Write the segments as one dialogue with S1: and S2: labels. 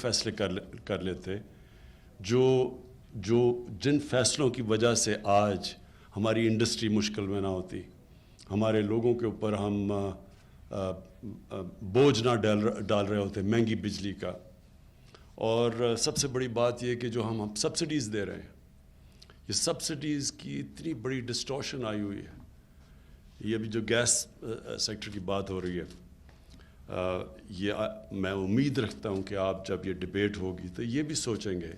S1: فیصلے کر لیتے جن فیصلوں کی وجہ سے آج ہماری انڈسٹری مشکل میں نہ ہوتی, ہمارے لوگوں کے اوپر ہم بوجھ نہ ڈال رہے ہوتے مہنگی بجلی کا. اور سب سے بڑی بات یہ کہ جو ہم سبسڈیز دے رہے ہیں, یہ سبسڈیز کی اتنی بڑی ڈسٹورشن آئی ہوئی ہے. یہ ابھی جو گیس سیکٹر کی بات ہو رہی ہے, یہ میں امید رکھتا ہوں کہ آپ جب یہ ڈبیٹ ہوگی تو یہ بھی سوچیں گے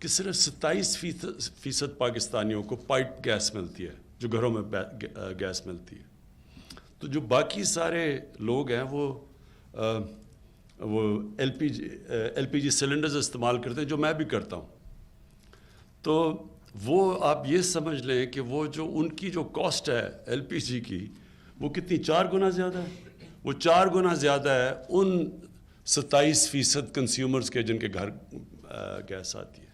S1: کہ صرف 27% پاکستانیوں کو پائپ گیس ملتی ہے, جو گھروں میں گیس ملتی ہے. تو جو باقی سارے لوگ ہیں وہ ایل پی جی سلنڈرز استعمال کرتے ہیں, جو میں بھی کرتا ہوں. تو وہ آپ یہ سمجھ لیں کہ وہ جو ان کی جو کاسٹ ہے ایل پی جی کی, وہ کتنی 4 گنا زیادہ ہے. وہ 4 گنا زیادہ ہے ان 27% کنزیومرز کے جن کے گھر گیس آتی ہے.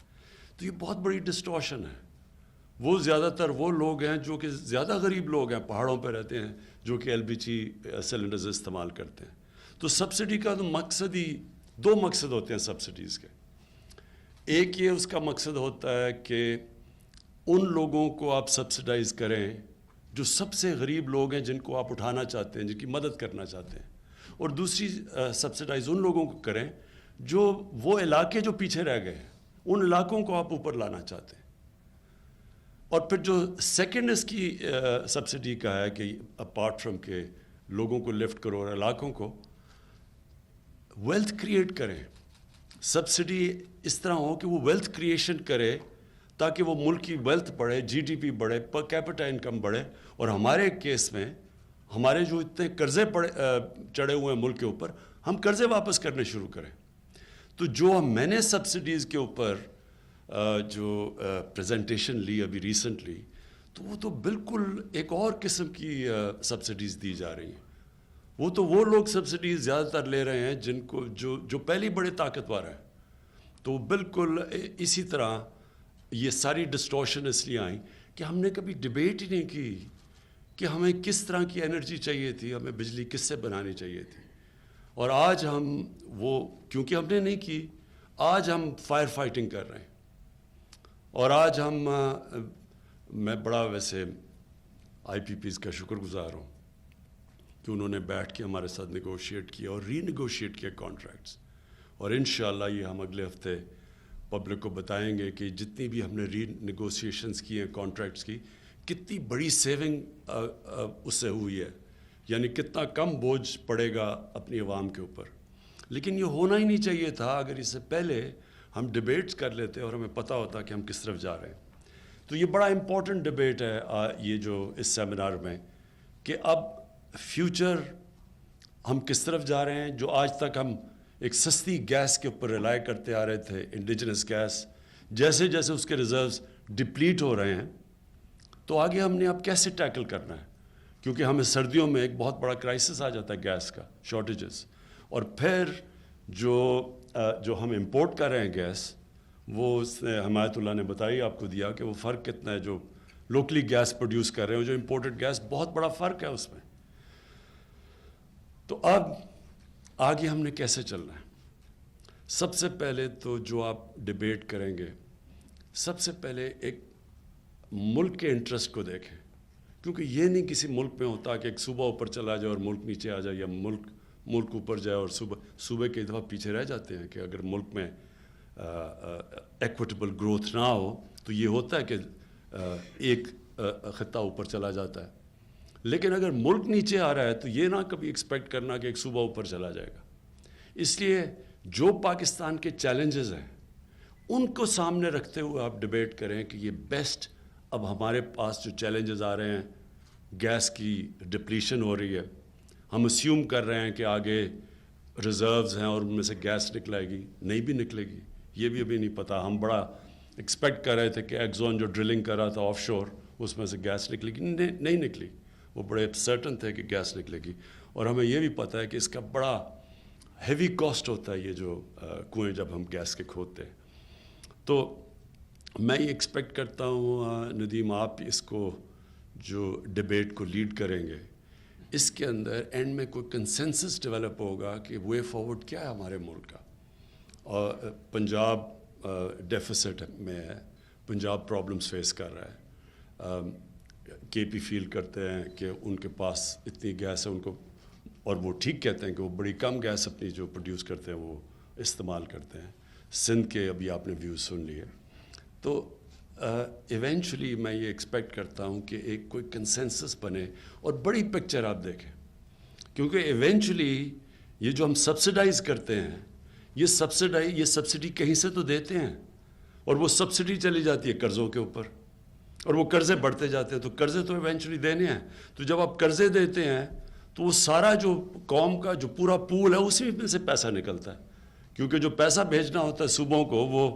S1: تو یہ بہت بڑی ڈسٹورشن ہے. وہ زیادہ تر وہ لوگ ہیں جو کہ زیادہ غریب لوگ ہیں, پہاڑوں پہ رہتے ہیں, جو کہ ایل پی جی سلنڈرز استعمال کرتے ہیں. تو سبسڈی کا تو مقصد ہی 2 مقصد ہوتے ہیں سبسڈیز کے. ایک یہ اس کا مقصد ہوتا ہے کہ ان لوگوں کو آپ سبسڈائز کریں جو سب سے غریب لوگ ہیں, جن کو آپ اٹھانا چاہتے ہیں, جن کی مدد کرنا چاہتے ہیں. اور دوسری سبسڈائز ان لوگوں کو کریں جو وہ علاقے جو پیچھے رہ گئے ہیں, ان علاقوں کو آپ اوپر لانا چاہتے ہیں. اور پھر جو سیکنڈ اس کی سبسڈی کا ہے کہ اپارٹ فرام کہ لوگوں کو لفٹ کرو اور علاقوں کو ویلتھ کریٹ کریں. سبسڈی اس طرح ہو کہ وہ ویلتھ کریشن کرے تاکہ وہ ملک کی ویلتھ بڑھے, جی ڈی پی بڑھے, پر کیپٹا انکم بڑھے. اور ہمارے کیس میں ہمارے جو اتنے قرضے چڑھے ہوئے ہیں ملک کے اوپر, ہم قرضے واپس کرنے شروع کریں. تو جو میں نے سبسڈیز کے اوپر جو پریزنٹیشن لی ابھی ریسنٹلی, تو وہ تو بالکل ایک اور قسم کی سبسڈیز دی جا رہی ہیں. وہ تو وہ لوگ سبسڈیز زیادہ تر لے رہے ہیں جن کو جو پہلی بڑے طاقتور ہیں. تو بالکل اسی طرح یہ ساری ڈسٹورشن اس لیے آئیں کہ ہم نے کبھی ڈبیٹ ہی نہیں کی کہ ہمیں کس طرح کی انرجی چاہیے تھی, ہمیں بجلی کس سے بنانی چاہیے تھی. اور آج ہم وہ کیونکہ ہم نے نہیں کی, آج ہم فائر فائٹنگ کر رہے ہیں. اور آج میں بڑا ویسے آئی پی پیز کا شکر گزار ہوں کہ انہوں نے بیٹھ کے ہمارے ساتھ نیگوشیٹ کیا اور ری نیگوشیٹ کیا کانٹریکٹس. اور انشاءاللہ یہ ہم اگلے ہفتے پبلک کو بتائیں گے کہ جتنی بھی ہم نے ری نیگوسیشنز کی ہیں کانٹریکٹس کی, کتنی بڑی سیونگ اس سے ہوئی ہے, یعنی کتنا کم بوجھ پڑے گا اپنی عوام کے اوپر. لیکن یہ ہونا ہی نہیں چاہیے تھا اگر اس سے پہلے ہم ڈبیٹس کر لیتے اور ہمیں پتہ ہوتا کہ ہم کس طرف جا رہے ہیں. تو یہ بڑا امپورٹنٹ ڈبیٹ ہے یہ جو اس سیمینار میں, کہ اب فیوچر ہم کس طرف جا رہے ہیں. جو آج تک ہم ایک سستی گیس کے اوپر ریلائی کرتے آ رہے تھے, انڈیجنس گیس, جیسے جیسے اس کے ریزروز ڈپلیٹ ہو رہے ہیں, تو آگے ہم نے اب کیسے ٹیکل کرنا ہے. کیونکہ ہمیں سردیوں میں ایک بہت بڑا کرائسس آ جاتا ہے گیس کا, شارٹیجز. اور پھر جو ہم امپورٹ کر رہے ہیں گیس, وہ اس نے حمایت اللہ نے بتائی آپ کو دیا کہ وہ فرق کتنا ہے. جو لوکلی گیس پروڈیوس کر رہے ہیں اور جو امپورٹڈ گیس, بہت بڑا فرق ہے اس میں. تو اب آگے ہم نے کیسے چلنا ہے. سب سے پہلے تو جو آپ ڈبیٹ کریں گے, سب سے پہلے ایک ملک کے انٹرسٹ کو دیکھیں. کیونکہ یہ نہیں کسی ملک میں ہوتا کہ ایک صوبہ اوپر چلا جائے اور ملک نیچے آ جائے, یا ملک اوپر جائے اور صوبے کئی دفعہ پیچھے رہ جاتے ہیں. کہ اگر ملک میں ایکویٹیبل گروتھ نہ ہو تو یہ ہوتا ہے کہ ایک خطہ اوپر چلا جاتا ہے. لیکن اگر ملک نیچے آ رہا ہے تو یہ نہ کبھی ایکسپیکٹ کرنا کہ ایک صوبہ اوپر چلا جائے گا. اس لیے جو پاکستان کے چیلنجز ہیں ان کو سامنے رکھتے ہوئے آپ ڈبیٹ کریں کہ یہ بیسٹ. اب ہمارے پاس جو چیلنجز آ رہے ہیں, گیس کی ڈپلیشن ہو رہی ہے, ہم اسیوم کر رہے ہیں کہ آگے ریزروز ہیں اور ان میں سے گیس نکلے گی, نہیں بھی نکلے گی, یہ بھی ابھی نہیں پتہ. ہم بڑا ایکسپیکٹ کر رہے تھے کہ ایکزون جو ڈرلنگ کر رہا تھا آف شور, اس میں سے گیس نکلے گی, نہیں نکلی. وہ بڑے سرٹن تھے کہ گیس نکلے گی. اور ہمیں یہ بھی پتہ ہے کہ اس کا بڑا ہیوی کاسٹ ہوتا ہے یہ جو کنویں جب ہم گیس کے کھودتے ہیں. تو میں یہ ایکسپیکٹ کرتا ہوں ندیم, آپ اس کو جو ڈبیٹ کو لیڈ کریں گے, اس کے اندر اینڈ میں کوئی کنسنسس ڈیولپ ہوگا کہ وے فارورڈ کیا ہے ہمارے ملک کا. اور پنجاب ڈیفیسٹ میں ہے، پنجاب پرابلمس فیس کر رہا ہے. کے پی فیل کرتے ہیں کہ ان کے پاس اتنی گیس ہے ان کو، اور وہ ٹھیک کہتے ہیں کہ وہ بڑی کم گیس اپنی جو پروڈیوس کرتے ہیں وہ استعمال کرتے ہیں. سندھ کے ابھی آپ نے ویوز سن لیے. تو ایونچولی میں یہ ایکسپیکٹ کرتا ہوں کہ ایک کوئی کنسنسس بنے اور بڑی پکچر آپ دیکھیں، کیونکہ ایونچولی یہ جو ہم سبسڈائز کرتے ہیں یہ سبسڈی کہیں سے تو دیتے ہیں، اور وہ سبسڈی چلی جاتی ہے قرضوں کے اوپر، اور وہ قرضے بڑھتے جاتے ہیں. تو قرضے تو ایونچولی دینے ہیں. تو جب آپ قرضے دیتے ہیں تو وہ سارا جو قوم کا جو پورا پول ہے اسی میں سے پیسہ نکلتا ہے، کیونکہ جو پیسہ بھیجنا ہوتا ہے صوبوں کو وہ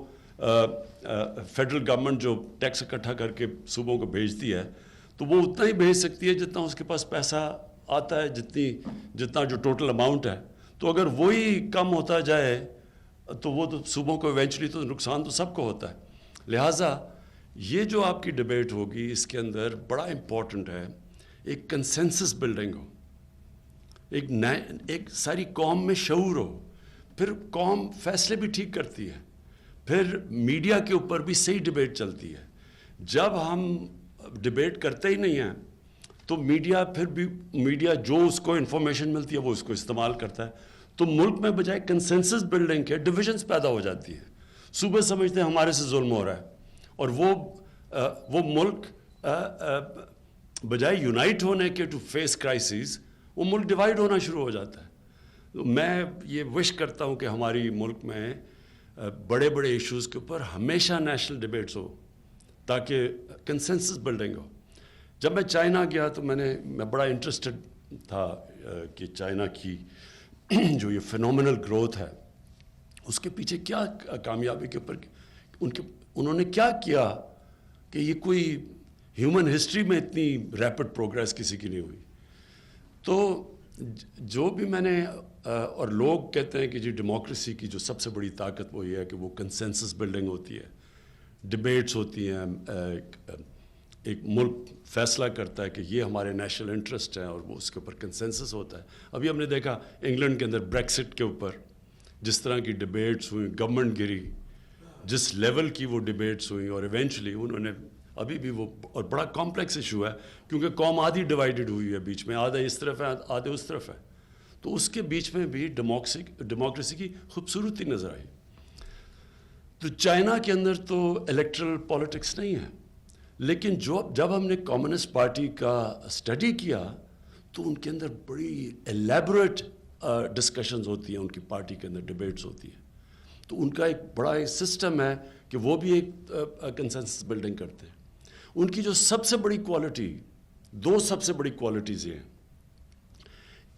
S1: فیڈرل گورنمنٹ جو ٹیکس اکٹھا کر کے صوبوں کو بھیجتی ہے تو وہ اتنا ہی بھیج سکتی ہے جتنا اس کے پاس پیسہ آتا ہے، جتنا جو ٹوٹل اماؤنٹ ہے. تو اگر وہی کم ہوتا جائے تو وہ تو صوبوں کو ایونچولی تو نقصان تو سب کو ہوتا ہے. لہٰذا یہ جو آپ کی ڈبیٹ ہوگی اس کے اندر بڑا امپورٹنٹ ہے ایک کنسنسس بلڈنگ ہو، ایک ساری قوم میں شعور ہو، پھر قوم فیصلے بھی ٹھیک کرتی ہے، پھر میڈیا کے اوپر بھی صحیح ڈبیٹ چلتی ہے. جب ہم ڈبیٹ کرتے ہی نہیں ہیں تو میڈیا جو اس کو انفارمیشن ملتی ہے وہ اس کو استعمال کرتا ہے. تو ملک میں بجائے کنسنسس بلڈنگ کے ڈویژنز پیدا ہو جاتی ہیں. صوبے سمجھتے ہیں ہمارے سے ظلم ہو رہا ہے، اور وہ ملک بجائے یونائٹ ہونے کے ٹو فیس کرائسز وہ ملک ڈیوائیڈ ہونا شروع ہو جاتا ہے. تو میں یہ وش کرتا ہوں کہ ہماری ملک میں بڑے بڑے ایشوز کے اوپر ہمیشہ نیشنل ڈیبیٹس ہو تاکہ کنسنسس بلڈنگ ہو. جب میں چائنا گیا تو میں بڑا انٹرسٹڈ تھا کہ چائنا کی جو یہ فینومینل گروتھ ہے اس کے پیچھے کیا کامیابی کے اوپر انہوں نے کیا کیا کہ یہ کوئی ہیومن ہسٹری میں اتنی ریپڈ پروگریس کسی کی نہیں ہوئی. تو جو بھی میں نے اور لوگ کہتے ہیں کہ جی ڈیموکریسی کی جو سب سے بڑی طاقت وہ یہ ہے کہ وہ کنسنسس بلڈنگ ہوتی ہے، ڈبیٹس ہوتی ہیں، ایک ملک فیصلہ کرتا ہے کہ یہ ہمارے نیشنل انٹرسٹ ہیں اور وہ اس کے اوپر کنسنسس ہوتا ہے. ابھی ہم نے دیکھا انگلینڈ کے اندر بریکسٹ کے اوپر جس طرح کی ڈبیٹس ہوئیں، گورنمنٹ گری، جس لیول کی وہ ڈبیٹس ہوئیں، اور ایونچولی انہوں نے ابھی بھی وہ اور بڑا کمپلیکس ایشو ہے کیونکہ قوم آدھی ڈیوائیڈڈ ہوئی ہے، بیچ میں آدھا اس طرف ہے آدھے اس طرف ہے. تو اس کے بیچ میں بھی ڈیموکریسی کی خوبصورتی نظر آئی. تو چائنا کے اندر تو الیکٹرل پالیٹکس نہیں ہے، لیکن جب ہم نے کمیونسٹ پارٹی کا اسٹڈی کیا تو ان کے اندر بڑی ایلیبوریٹ ڈسکشنز ہوتی ہیں، ان کی پارٹی کے اندر ڈبیٹس ہوتی ہیں. تو ان کا ایک بڑا سسٹم ہے کہ وہ بھی ایک کنسنسس بلڈنگ کرتے ہیں. ان کی جو سب سے بڑی کوالٹی، دو سب سے بڑی کوالٹیز یہ ہیں.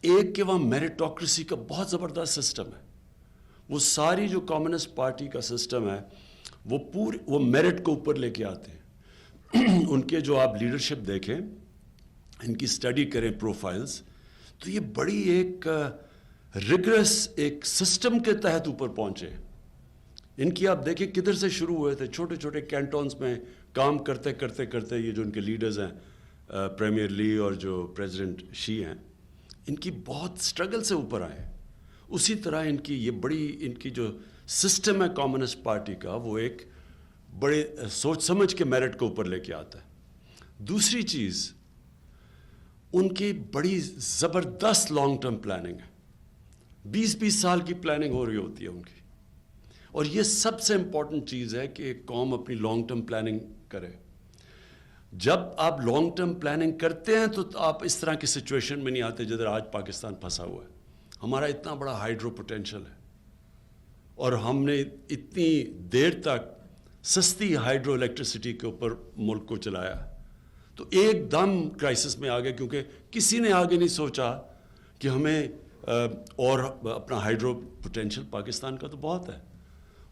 S1: ایک کہ وہاں میریٹوکریسی کا بہت زبردست سسٹم ہے. وہ ساری جو کمیونسٹ پارٹی کا سسٹم ہے وہ میرٹ کو اوپر لے کے آتے ہیں. ان کے جو آپ لیڈرشپ دیکھیں، ان کی اسٹڈی کریں پروفائلز، تو یہ بڑی ایک ریگرس ایک سسٹم کے تحت اوپر پہنچے. ان کی آپ دیکھیں کدھر سے شروع ہوئے تھے، چھوٹے چھوٹے کینٹونز میں کام کرتے کرتے کرتے یہ جو ان کے لیڈرز ہیں پریمیئر لی اور جو پریزیڈنٹ شی ہیں، ان کی بہت سٹرگل سے اوپر آئے. اسی طرح ان کی جو سسٹم ہے کمیونسٹ پارٹی کا وہ ایک بڑے سوچ سمجھ کے میرٹ کو اوپر لے کے آتا ہے. دوسری چیز ان کی بڑی زبردست لانگ ٹرم پلاننگ ہے. 20 سال کی پلاننگ ہو رہی ہوتی ہے ان کی، اور یہ سب سے امپورٹنٹ چیز ہے کہ ایک قوم اپنی لانگ ٹرم پلاننگ کرے. جب آپ لانگ ٹرم پلاننگ کرتے ہیں تو آپ اس طرح کی سچویشن میں نہیں آتے جدھر آج پاکستان پھنسا ہوا ہے. ہمارا اتنا بڑا ہائیڈرو پوٹینشل ہے اور ہم نے اتنی دیر تک سستی ہائیڈرو الیکٹریسٹی کے اوپر ملک کو چلایا، تو ایک دم کرائسس میں آ گیا کیونکہ کسی نے آگے نہیں سوچا کہ ہمیں اور اپنا ہائیڈرو پوٹینشل پاکستان کا تو بہت ہے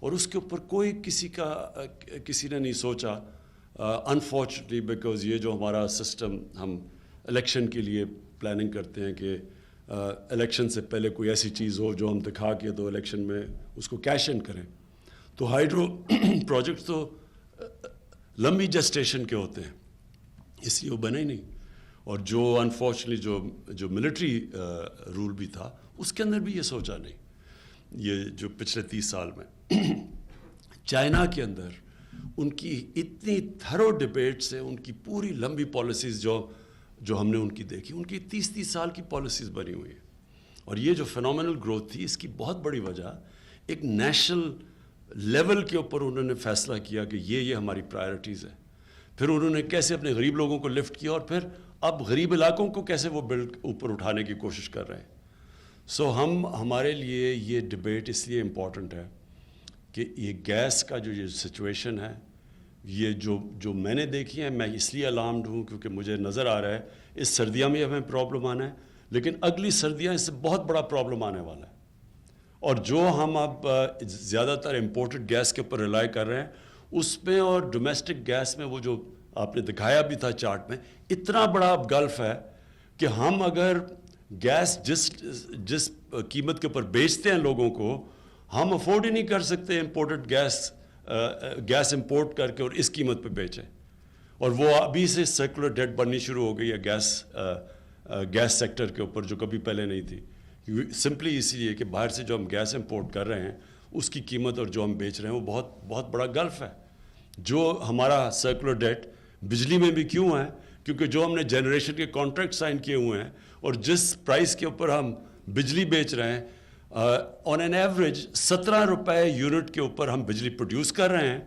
S1: اور اس کے اوپر کسی نے نہیں سوچا. انفارچونیٹلی بیکاز یہ جو ہمارا سسٹم، ہم الیکشن کے لیے پلاننگ کرتے ہیں کہ الیکشن سے پہلے کوئی ایسی چیز ہو جو ہم دکھا کے تو الیکشن میں اس کو کیش ان کریں. تو ہائیڈرو پروجیکٹ تو لمبی جسٹیشن کے ہوتے ہیں، اس لیے وہ بنے ہی نہیں. اور جو انفارچونیٹلی جو ملٹری رول بھی تھا اس کے اندر بھی یہ سوچا نہیں، یہ جو پچھلے 30 سال میں. چائنا کے اندر ان کی اتنی تھرو ڈبیٹ سے ان کی پوری لمبی پالیسیز جو ہم نے ان کی دیکھی، ان کی 30 سال کی پالیسیز بنی ہوئی ہیں. اور یہ جو فینومینل گروتھ تھی، اس کی بہت بڑی وجہ ایک نیشنل لیول کے اوپر انہوں نے فیصلہ کیا کہ یہ ہماری پرائرٹیز ہیں. پھر انہوں نے کیسے اپنے غریب لوگوں کو لفٹ کیا، اور پھر اب غریب علاقوں کو کیسے وہ بلڈ اوپر اٹھانے کی کوشش کر رہے ہیں. سو ہمارے لیے یہ ڈبیٹ اس لیے امپورٹنٹ ہے کہ یہ گیس کا جو یہ سچویشن ہے، یہ جو میں نے دیکھی ہے، میں اس لیے الارمڈ ہوں کیونکہ مجھے نظر آ رہا ہے اس سردیاں میں ہمیں پرابلم آنا ہے، لیکن اگلی سردیاں اس سے بہت بڑا پرابلم آنے والا ہے. اور جو ہم اب زیادہ تر امپورٹڈ گیس کے اوپر ریلائی کر رہے ہیں، اس میں اور ڈومیسٹک گیس میں، وہ جو آپ نے دکھایا بھی تھا چارٹ میں، اتنا بڑا اب گلف ہے کہ ہم اگر گیس جس قیمت کے اوپر بیچتے ہیں لوگوں کو، ہم افورڈ ہی نہیں کر سکتے امپورٹڈ گیس امپورٹ کر کے اور اس قیمت پہ بیچیں. اور وہ ابھی سے سرکولر ڈیٹ بننی شروع ہو گئی ہے گیس سیکٹر کے اوپر، جو کبھی پہلے نہیں تھی. سمپلی اسی لیے کہ باہر سے جو ہم گیس امپورٹ کر رہے ہیں، اس کی قیمت اور جو ہم بیچ رہے ہیں، وہ بہت بہت بڑا گلف ہے. جو ہمارا سرکولر ڈیٹ بجلی میں بھی کیوں ہے، کیونکہ جو ہم نے جنریشن کے کانٹریکٹ سائن کیے ہوئے ہیں اور جس پرائس کے اوپر ہم بجلی بیچ رہے ہیں، آن این ایوریج 17 روپے یونٹ کے اوپر ہم بجلی پروڈیوس کر رہے ہیں